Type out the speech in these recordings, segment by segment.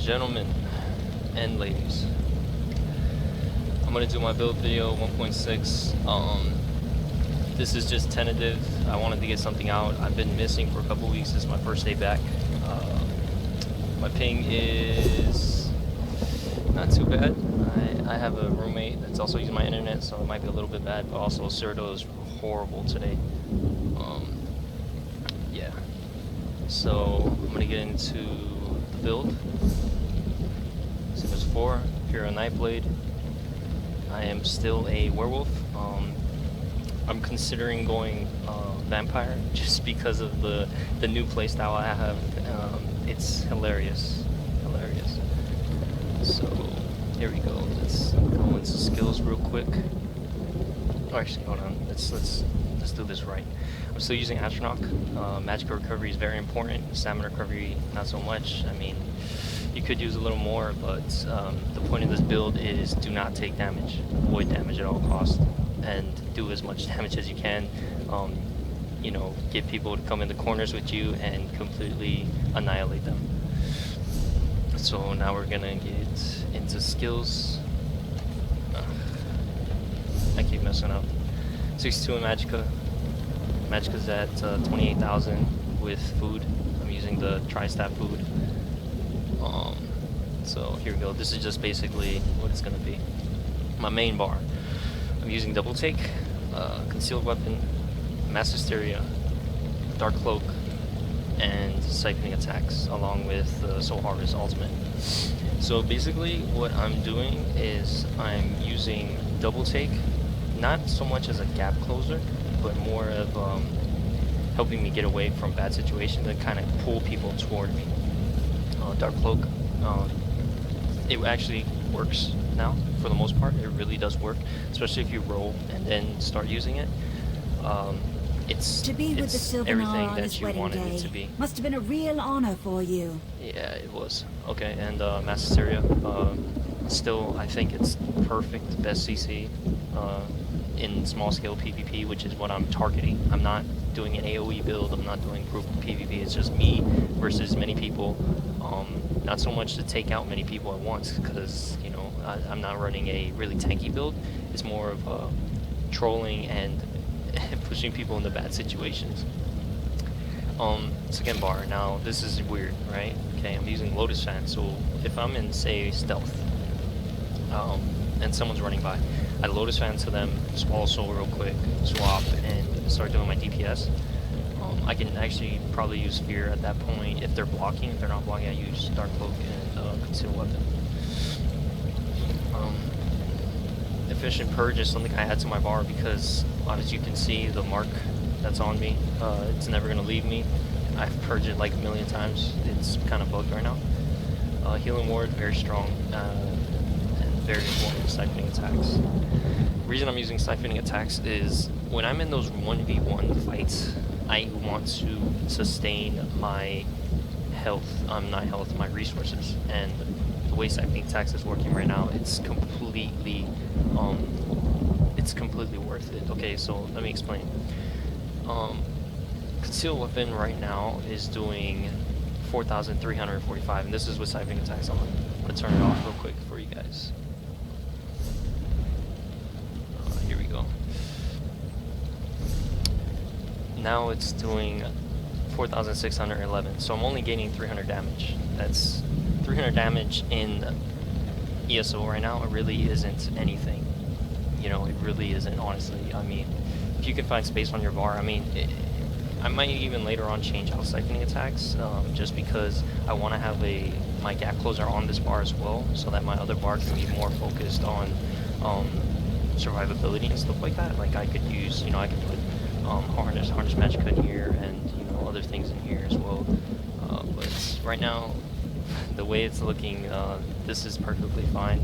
Gentlemen and ladies, I'm gonna do my build video 1.6. This is just tentative. I wanted to get something out. I've been missing for a couple weeks. This is my first day back. My ping is not too bad. I have a roommate that's also using my internet, so it might be a little bit bad, but also Cerdo is horrible today. Yeah. So I'm gonna get into the build. Same as before, Hero Nightblade. I am still a werewolf. I'm considering going vampire just because of the new playstyle I have. It's hilarious. So here we go. Let's go into skills real quick. Oh, actually, hold on. Let's do this right. I'm still using Astronaut. Magical recovery is very important. Stamina recovery, not so much. I mean, you could use a little more, but the point of this build is do not take damage. Avoid damage at all costs, and do as much damage as you can. You know, get people to come in the corners with you and completely annihilate them. So now we're gonna get into skills. I keep messing up. 62 in Magicka. Magicka's at 28,000 with food. I'm using the tri-stat food. So here we go. This is just basically what it's gonna be. My main bar. I'm using double take, concealed weapon, mass hysteria, dark cloak, and siphoning attacks, along with soul harvest ultimate. So basically, what I'm doing is I'm using double take, not so much as a gap closer, but more of helping me get away from bad situations and kind of pull people toward me. Dark cloak, it actually works now for the most part. It really does work, especially if you roll and then start using it. It's everything that you wanted it to be. Must have been a real honor for you. Yeah, it was. Okay, and Mass Hysteria, still I think it's perfect, best CC in small scale PvP, which is what I'm targeting. I'm not doing an AoE build, I'm not doing group PvP, it's just me versus many people. Not so much to take out many people at once, because, you know, I'm not running a really tanky build. It's more of trolling and pushing people into bad situations. Second bar. Now, this is weird, right? Okay, I'm using Lotus Fan, so if I'm in, say, stealth, and someone's running by, I Lotus Fan to them, swallow soul real quick, swap, and start doing my DPS. I can actually probably use Fear at that point if they're blocking. If they're not blocking, I use Dark Cloak and Concealed Weapon. Efficient Purge is something I add to my bar because, as you can see, the mark that's on me, it's never going to leave me. I've purged it like a million times. It's kind of bugged right now. Healing Ward, very strong, and very important siphoning attacks. The reason I'm using siphoning attacks is when I'm in those 1v1 fights, I want to sustain my health, my resources, and the way siphoning attacks is working right now, it's completely worth it. Okay, so let me explain. Concealed Weapon right now is doing 4,345, and this is with siphoning attacks on. I'm gonna turn it off real quick for you guys. Here we go. Now it's doing 4,611, so I'm only gaining 300 damage. That's 300 damage in ESO right now. It really isn't anything. You know, it really isn't, honestly. I mean, if you can find space on your bar, I mean, I might even later on change out siphoning attacks, just because I want to have my gap closer on this bar as well, so that my other bar can be more focused on survivability and stuff like that. Like I could use, you know, I could put harness Magicka in here, and, you know, other things in here as well. But right now, the way it's looking, this is perfectly fine.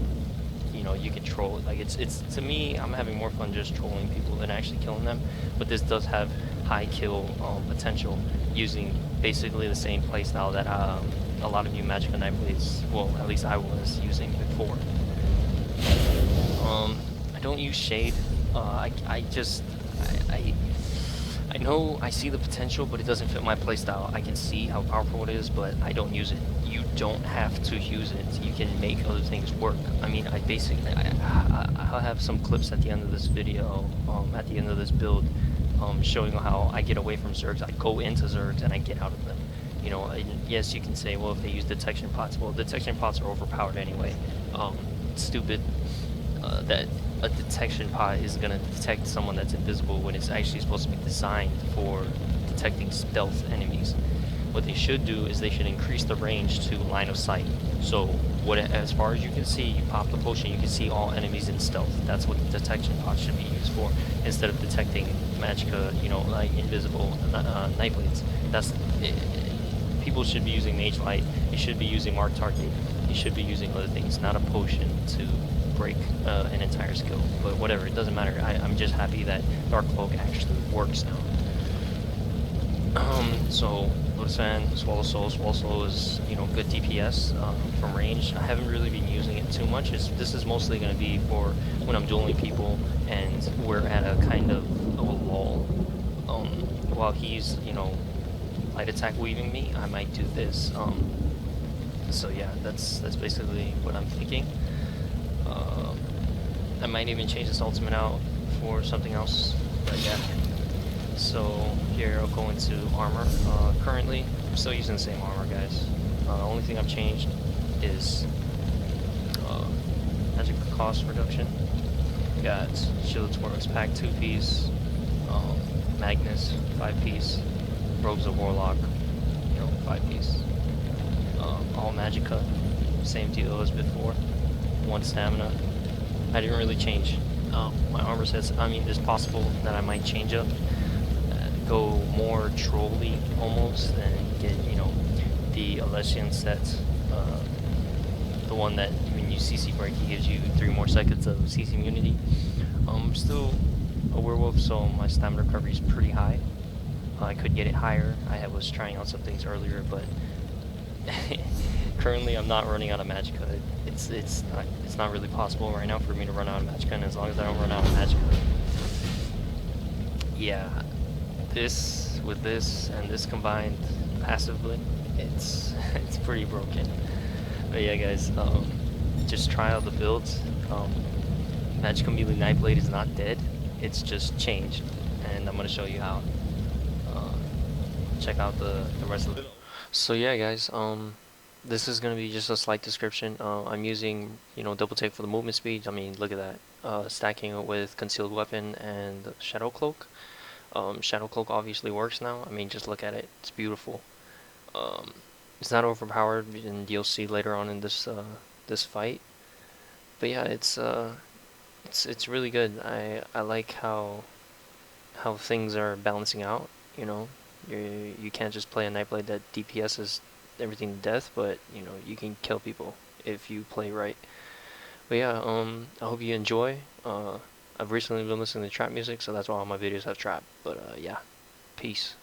You know, you can troll it. Like it's to me, I'm having more fun just trolling people than actually killing them. But this does have high kill potential, using basically the same playstyle that a lot of you Magica Nightblades, well, at least I was using before. I don't use Shade. I know I see the potential, but it doesn't fit my playstyle. I can see how powerful it is, but I don't use it. You don't have to use it. You can make other things work. I mean, I'll have some clips at the end of this video, at the end of this build, showing how I get away from Zergs. I go into Zergs and I get out of them. You know, and yes, you can say, well, if they use detection pots, well, detection pots are overpowered anyway. It's stupid that a detection pot is gonna detect someone that's invisible when it's actually supposed to be designed for detecting stealth enemies. What they should do is they should increase the range to line of sight. So as far as you can see, you pop the potion, you can see all enemies in stealth. That's what the detection pot should be used for, instead of detecting Magicka, you know, like invisible knife blades. People should be using Mage Light. You should be using Mark Target. You should be using other things, not a potion to break an entire skill. But whatever, it doesn't matter. I'm just happy that Dark Cloak actually works now. So Lotus Fan, Swallow Soul. Swallow Soul is, you know, good DPS from range. I haven't really been using it too much. This is mostly going to be for when I'm dueling people and we're at a kind of a lull. While he's, you know, light attack weaving me, I might do this. So yeah, that's basically what I'm thinking. I might even change this ultimate out for something else, but yeah. So here I'll go into armor. Currently, I'm still using the same armor, guys. The only thing I've changed is magic cost reduction. Got Shield Taurus pack 2-piece, Magnus 5-piece, Robes of Warlock, you know, 5-piece. All Magicka, same deal as before. 1 stamina. I didn't really change. My armor sets. I mean, it's possible that I might change up. Go more trolly almost and get, you know, the Alessian set, the one that when you CC break he gives you 3 more seconds of CC immunity. I'm still a werewolf, so my stamina recovery is pretty high. I could get it higher. I was trying out some things earlier, but currently I'm not running out of Magicka. It's not really possible right now for me to run out of Magicka, and as long as I don't run out of Magicka, yeah. With this and this combined passively, it's pretty broken. But yeah, guys, just try out the builds. Magicka Melee Nightblade is not dead; it's just changed, and I'm gonna show you how. Check out the rest of it. So yeah, guys, this is gonna be just a slight description. I'm using, you know, double take for the movement speed. I mean, look at that. Stacking it with concealed weapon and shadow cloak. Shadow Cloak obviously works now. I mean, just look at it. It's beautiful. It's not overpowered, and you'll see later on in this this fight. But yeah, it's really good. I like how things are balancing out. You know, you can't just play a Nightblade that DPSs everything to death, but you know, you can kill people if you play right. But yeah, I hope you enjoy. I've recently been listening to trap music, so that's why all my videos have trap. But yeah, peace.